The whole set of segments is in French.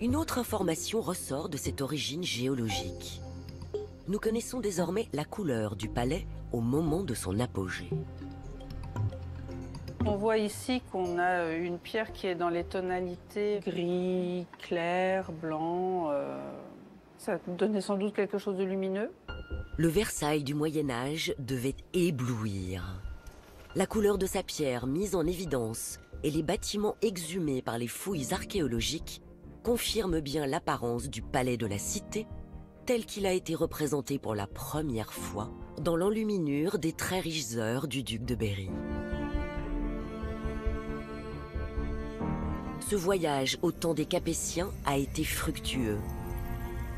Une autre information ressort de cette origine géologique. Nous connaissons désormais la couleur du palais au moment de son apogée. On voit ici qu'on a une pierre qui est dans les tonalités gris, clair, blanc. Ça donnait sans doute quelque chose de lumineux. Le Versailles du Moyen-Âge devait éblouir. La couleur de sa pierre mise en évidence et les bâtiments exhumés par les fouilles archéologiques confirment bien l'apparence du palais de la Cité tel qu'il a été représenté pour la première fois dans l'enluminure des très riches heures du duc de Berry. Ce voyage au temps des Capétiens a été fructueux.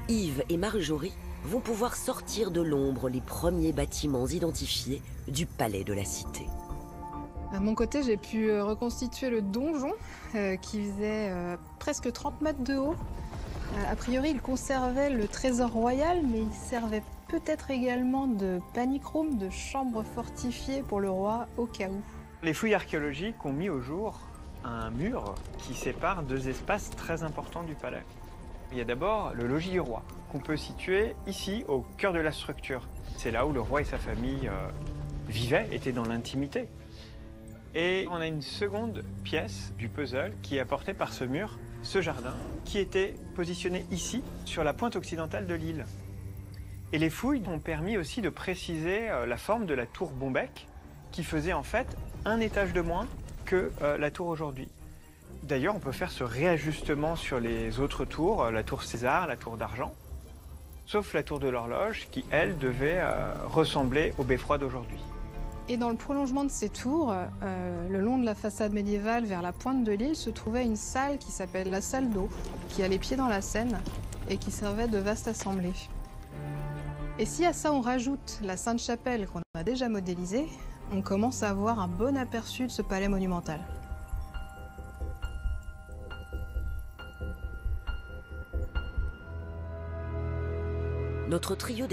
Yves et Marjorie vont pouvoir sortir de l'ombre les premiers bâtiments identifiés du palais de la Cité. À mon côté, j'ai pu reconstituer le donjon qui faisait presque 30 mètres de haut. A priori, il conservait le trésor royal, mais il servait peut-être également de panic room, de chambre fortifiée pour le roi au cas où. Les fouilles archéologiques ont mis au jour un mur qui sépare deux espaces très importants du palais. Il y a d'abord le logis du roi, qu'on peut situer ici, au cœur de la structure. C'est là où le roi et sa famille vivaient, étaient dans l'intimité. Et on a une seconde pièce du puzzle qui est apportée par ce mur, ce jardin, qui était positionné ici, sur la pointe occidentale de l'île. Et les fouilles ont permis aussi de préciser la forme de la tour Bombec, qui faisait en fait un étage de moins que la tour aujourd'hui. D'ailleurs, on peut faire ce réajustement sur les autres tours, la tour César, la tour d'Argent, sauf la tour de l'horloge qui, elle, devait ressembler au beffroi d'aujourd'hui. Et dans le prolongement de ces tours, le long de la façade médiévale vers la pointe de l'île, se trouvait une salle qui s'appelle la salle d'eau, qui a les pieds dans la Seine et qui servait de vaste assemblée. Et si à ça on rajoute la Sainte-Chapelle qu'on a déjà modélisée, on commence à avoir un bon aperçu de ce palais monumental. Notre trio